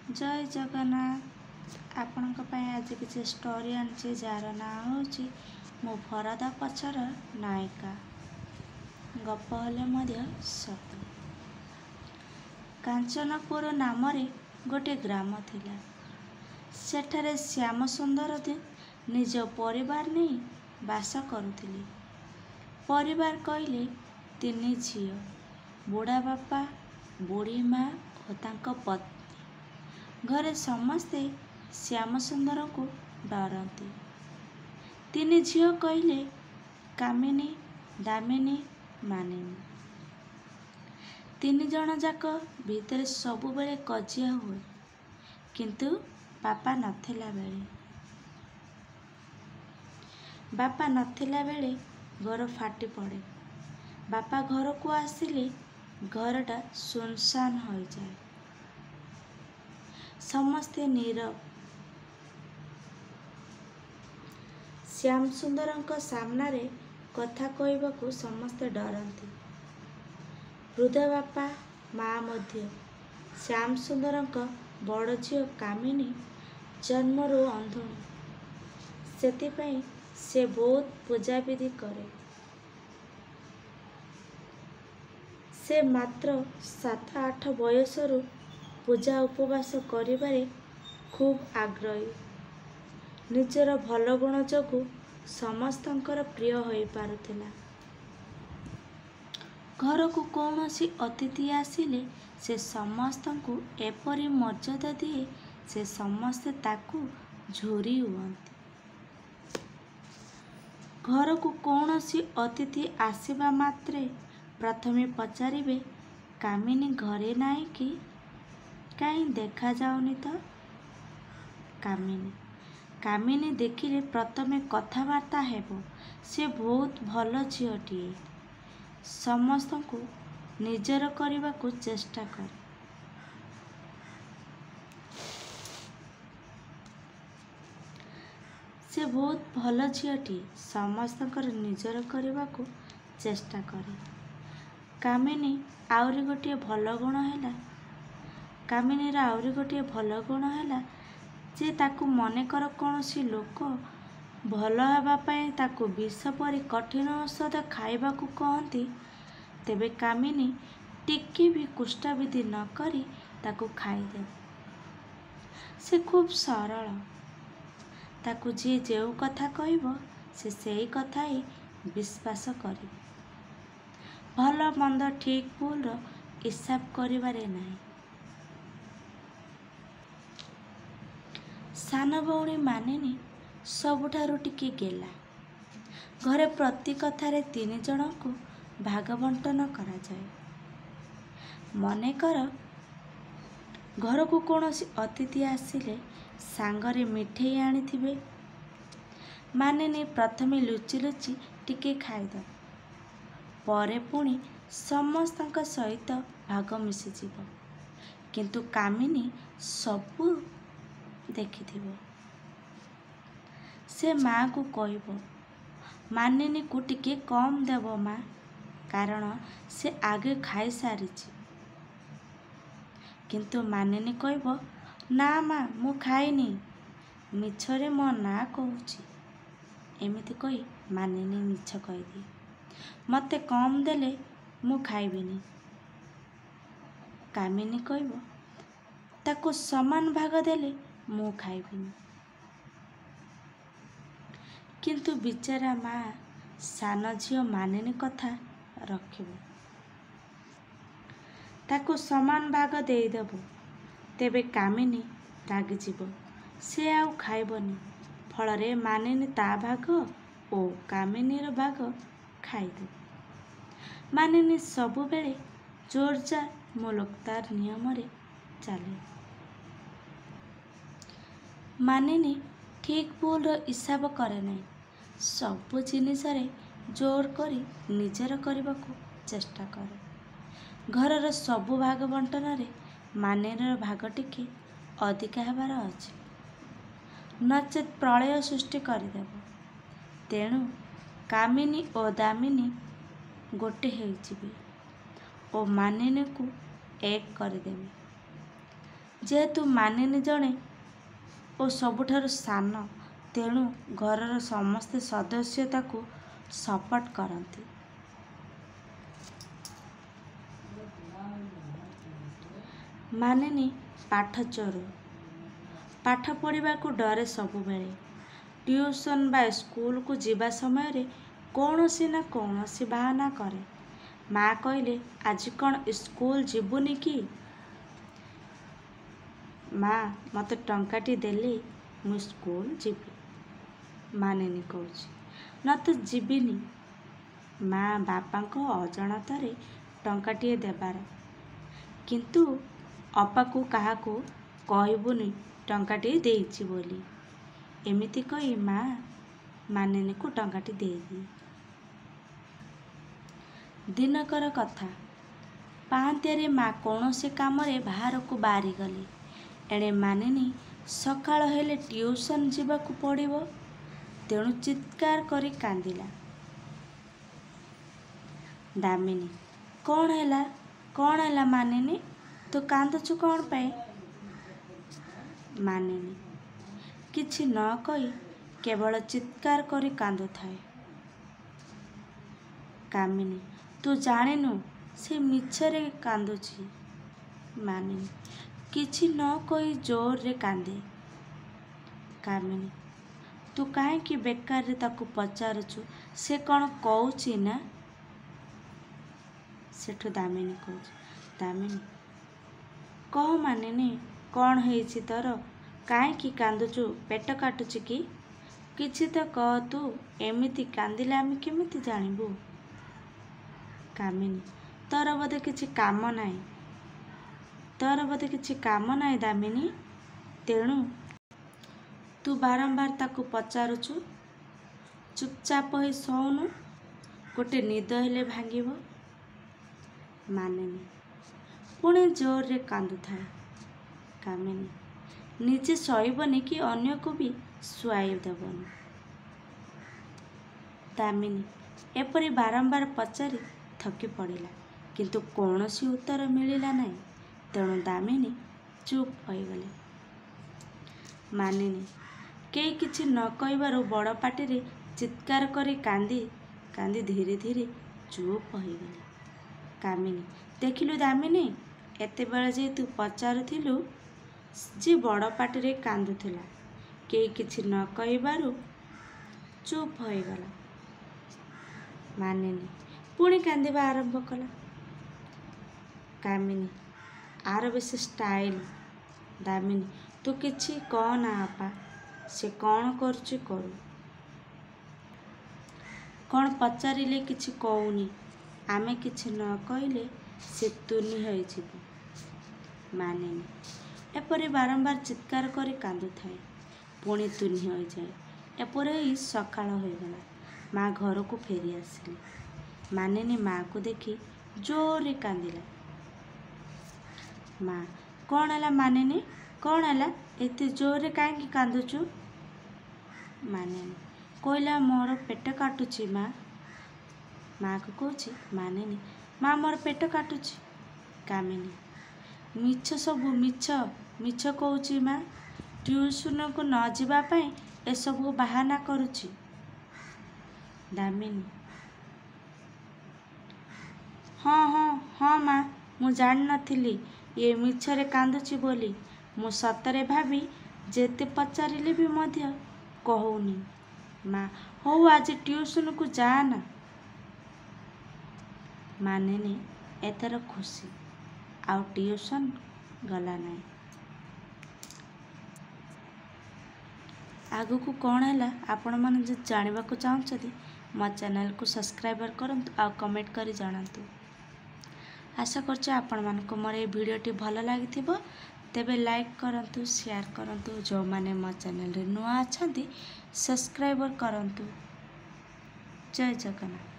जय जगन्नाथ आपणक आज किसी स्टोरी आनी जार ना हूँ मो भरदा पछर नायिका गप हेले सत। कांचनपुर नाम गोटे ग्राम थिला। सेठारे श्याम सुंदर निज परिवार नहीं बास करुथिले। परिवार कहले तीन झी, बुढ़ा बापा, बुढ़ी माँ और तांको पत्नी। घरे समस्ते श्याम सुंदर को डरती। तीन झील कहले कामिनी, दामिनी, मानिनी। तीन जन जाक भितर सबुबेले कजिया हुए, किंतु बापा नथिला बेले घर फाटी पड़े। बापा घर को आसिले घरटा सुनसान हो जाए। समस्ते नीरव। श्याम सुंदर सामना रे कथा कहबाकू समस्ते डरती। वृद्ध बापा माँ मध्य। श्याम सुंदर बड़ झील कामिनी जन्मरू अंधुणी। सेतिपाई से बहुत पूजा विधि करे। से मात्र 7-8 बयसरू पूजा उपवास करिबारे खूब आग्रही। निजर भल गुण जोगु समस्तंकर प्रिय होई पारुथिला। घर को कौनसी अतिथि आसिले से समस्तंकु एपरी मर्यादा दिए से समस्ते ताकू झुरी हुअंती। घर को कौनसी अतिथि आसिबा मात्रे प्रथमे पचारिबे कामिनी घरे नाई कि कहीं देखा जाऊनी तो। कामिनी देखिले प्रथमे कथबार्ता हेबो। से बहुत भल झीलटीए। समस्तंकु निजर करबाकू चेष्टा करे। से बहुत भल झीलटीए समस्तंकर निजर करबाकू चेष्टा करे। कामिनी आउरी गोटे भल गुण हैला। कामिनीर आउरी गोटे भल गुण हैला जे ताकू मनेकर कौनसी लोक भल हेबा पई ताकू विष परी कठिन औषध खाइबाकू कहती, तेबे कामिनी टिके भी कुष्ठविधि न करी ताकू खाइदे। से खूब सरल। ताकू जी जेउ कथा कहबो से सेई कथा ही विश्वास करी। भल मंद ठीक भूल हिसाब करिबारे नहीं। सान भौणी मानिनी सबुठारु टिके गेला। घरे प्रति कथारे 3 जन को भाग बंटन करा जाए। मनेकर घर को कौनसी अतिथि आसिले सांगरे मिठेई आनिथिबे। मानिनी प्रथमे लुचि लुचि टिके खाइद, परे पुणी समस्तंक सहित भाग मिसिजिब। किंतु कामिनी सबू देखिथिबो। से माँ को कहबो मानिनी को टिके कम देव माँ, कारण से आगे खाई सारिछि। किंतु मानिनी कहबो ना माँ मु खाइनी, मिछरे मो ना कहूछि। एमिति कही मानिनी मिछ कहदिए। मते कम देले मु खाइबिनी। कामिनी कहबो ताकू समान भाग देले मु खाइबिनी। किंतु बिचारा माँ सान झील मानिनी कथा रखिबो। ताकू समान भाग देदेबो, तेबे कामिनी रागिजिबो। से आउ खाइबनी। फलरे मानिनी ता भाग ओ कामिनीर भाग खाइदे। मानिनी सबुबेले जोरजार मुलुकतार नियम रे चले। मानिनी ठीक भूल हिसाब करे नहीं। सबु जिनिस रे जोर करी निजर करबाकू चेष्टा करे। घरर सबु भाग बंटन रे मानिनीर भाग टिके अधिका हेबार अछि, नचेत प्रलय सृष्टि करिदेब। तेणु कामिनी और दामिनी गोटे होइजिबे ओ मानिनी को एक करिदेबे। ଯେହେତୁ ମାନିନୀ ଜଣେ ଓ ସବୁଠାରୁ ସାନ, ତେଣୁ ଘରର ସମସ୍ତେ ସଦସ୍ୟ ତାକୁ ସପୋର୍ଟ କରନ୍ତି। ମାନିନୀ ପାଠ ଚୋର। ପାଠ ପଢ଼ିବାକୁ ଡରେ ସବୁବେଳେ। ଟ୍ୟୁସନ୍ ବା ସ୍କୁଲକୁ ଯିବା ସମୟରେ କୌଣସି ନା କୌଣସି ବାହାନା କରେ। ମା କହିଲେ, ଆଜି କ'ଣ ସ୍କୁଲ ଯିବୁନି କି? ମା, ମୋତେ ଟଙ୍କାଟି ଦେଲେ ମୁଁ ସ୍କୁଲ ଯିବି। ମାନିନୀ କହୁଛି, ନା ତୁ ଯିବିନି। ମା ବାପାଙ୍କ ଅଜାଣତରେ ଟଙ୍କାଟିଏ ଦେବାର, କିନ୍ତୁ ଅପାକୁ କାହାକୁ କହିବୁନି ଟଙ୍କାଟିଏ ଦେଇଛି ବୋଲି। ଏମିତି କହି ମା ମାନିନୀକୁ ଟଙ୍କାଟି ଦେଇଦିଏ। ଦିନକର କଥା। ପାହାନ୍ତିଆରେ ମା କୌଣସି କାମରେ ବାହାରକୁ ବାହାରିଗଲେ। ଏଣେ ମାନିନୀ ସକାଳ ହେଲେ ଟ୍ୟୁସନ୍ ଯିବାକୁ ପଡ଼ିବ, ତେଣୁ ଚିତ୍କାର କରି କାନ୍ଦିଲା। ଦାମିନୀ, କ'ଣ ହେଲା? କ'ଣ ହେଲା ମାନିନୀ? ତୁ କାନ୍ଦୁଛୁ କ'ଣ ପାଇଁ? ମାନିନୀ କିଛି ନ କହି କେବଳ ଚିତ୍କାର କରି କାନ୍ଦୁଥାଏ। କାମିନୀ, ତୁ ଜାଣିନୁ ସେ ମିଛରେ କାନ୍ଦୁଛି। ମାନିନୀ କିଛି ନ କହି ଜୋରରେ କାନ୍ଦେ। କାମିନୀ, ତୁ କାହିଁକି ବେକାରରେ ତାକୁ ପଚାରୁଛୁ? ସେ କ'ଣ କହୁଛି ନା? ସେଠୁ ଦାମିନୀ କହୁଛି, ଦାମିନୀ, କହ ମାନିନୀ, କ'ଣ ହେଇଛି ତୋର? କାହିଁକି କାନ୍ଦୁଛୁ? ପେଟ କାଟୁଛି କି? କିଛି ତ କହ ତୁ। ଏମିତି କାନ୍ଦିଲେ ଆମେ କେମିତି ଜାଣିବୁ? କାମିନୀ, ତୋର ବୋଧେ କିଛି କାମ ନାହିଁ। ତୋର ବୋଧେ କିଛି କାମ ନାହିଁ ଦାମିନୀ, ତେଣୁ ତୁ ବାରମ୍ବାର ତାକୁ ପଚାରୁଛୁ। ଚୁପଚାପ ହୋଇ ଶୋଉନୁ, ଗୋଟେ ନିଦ ହେଲେ ଭାଙ୍ଗିବ। ମାନିନୀ ପୁଣି ଜୋରରେ କାନ୍ଦୁଥାଏ। କାମିନୀ, ନିଜେ ଶୋଇବନି କି ଅନ୍ୟକୁ ବି ଶୁଆଇ ଦେବନି। ଦାମିନୀ ଏପରି ବାରମ୍ବାର ପଚାରି ଥକି ପଡ଼ିଲା, କିନ୍ତୁ କୌଣସି ଉତ୍ତର ମିଳିଲା ନାହିଁ। ତେଣୁ ଦାମିନୀ ଚୁପ୍ ହୋଇଗଲେ। ମାନିନୀ କେହି କିଛି ନ କହିବାରୁ ବଡ଼ ପାଟିରେ ଚିତ୍କାର କରି କାନ୍ଦି କାନ୍ଦି ଧୀରେ ଧୀରେ ଚୁପ୍ ହୋଇଗଲେ। କାମିନୀ, ଦେଖିଲୁ ଦାମିନୀ, ଏତେବେଳେ ଯେ ତୁ ପଚାରୁଥିଲୁ, ଯେ ବଡ଼ ପାଟିରେ କାନ୍ଦୁଥିଲା, କେହି କିଛି ନ କହିବାରୁ ଚୁପ୍ ହୋଇଗଲା। ମାନିନୀ ପୁଣି କାନ୍ଦିବା ଆରମ୍ଭ କଲା। କାମିନୀ ଆର ବେଶୀ ଷ୍ଟାଇଲ। ଦାମିନୀ, ତୁ କିଛି କହନା ଆପା, ସେ କ'ଣ କରୁଛି କରୁ। କ'ଣ ପଚାରିଲେ କିଛି କହୁନି। ଆମେ କିଛି ନ କହିଲେ ସେ ତୁନି ହୋଇଯିବ। ମାନିନୀ ଏପରି ବାରମ୍ବାର ଚିତ୍କାର କରି କାନ୍ଦୁଥାଏ, ପୁଣି ତୁନି ହୋଇଯାଏ। ଏପରି ହୋଇ ସକାଳ ହୋଇଗଲା। ମା ଘରକୁ ଫେରି ଆସିଲେ। ମାନିନୀ ମାକୁ ଦେଖି ଜୋରରେ କାନ୍ଦିଲା। ମା, କ'ଣ ହେଲା ମାନିନୀ? କ'ଣ ହେଲା? ଏତେ ଜୋରରେ କାହିଁକି କାନ୍ଦୁଛୁ? ମାନିନୀ କହିଲା, ମୋର ପେଟ କାଟୁଛି ମା। ମାକୁ କହୁଛି, ମାନିନୀ, ମା ମୋର ପେଟ କାଟୁଛି। କାମିନୀ, ମିଛ, ସବୁ ମିଛ, ମିଛ କହୁଛି ମା। ଟ୍ୟୁସନକୁ ନ ଯିବା ପାଇଁ ଏସବୁ ବାହାନା କରୁଛି। ଦାମିନୀ, ହଁ ମା, ମୁଁ ଜାଣିନଥିଲି ଇଏ ମିଛରେ କାନ୍ଦୁଛି ବୋଲି। ମୁଁ ସତରେ ଭାବି ଯେତେ ପଚାରିଲେ ବି ମଧ୍ୟ କହୁନି। ମା, ହଉ ଆଜି ଟ୍ୟୁସନକୁ ଯାଆନା। ମାନିନୀ ଏଥର ଖୁସି, ଆଉ ଟ୍ୟୁସନ ଗଲା ନାହିଁ। ଆଗକୁ କ'ଣ ହେଲା ଆପଣମାନେ ଯଦି ଜାଣିବାକୁ ଚାହୁଁଛନ୍ତି, ମୋ ଚ୍ୟାନେଲକୁ ସବସ୍କ୍ରାଇବ୍ କରନ୍ତୁ ଆଉ କମେଣ୍ଟ କରି ଜଣାନ୍ତୁ। ଆଶା କରୁଛି ଆପଣମାନଙ୍କୁ ମୋର এই ଭିଡ଼ିଓଟି ଭଲ ଲାଗିଥିବ। ତେବେ ଲାଇକ୍ କରନ୍ତୁ, ସେୟାର କରନ୍ତୁ। ଯେଉଁମାନେ ମୋ ଚ୍ୟାନେଲରେ ନୂଆ ଅଛନ୍ତି, ସବସ୍କ୍ରାଇବ୍ କରନ୍ତୁ। ଜୟ ଜଗନ୍ନାଥ।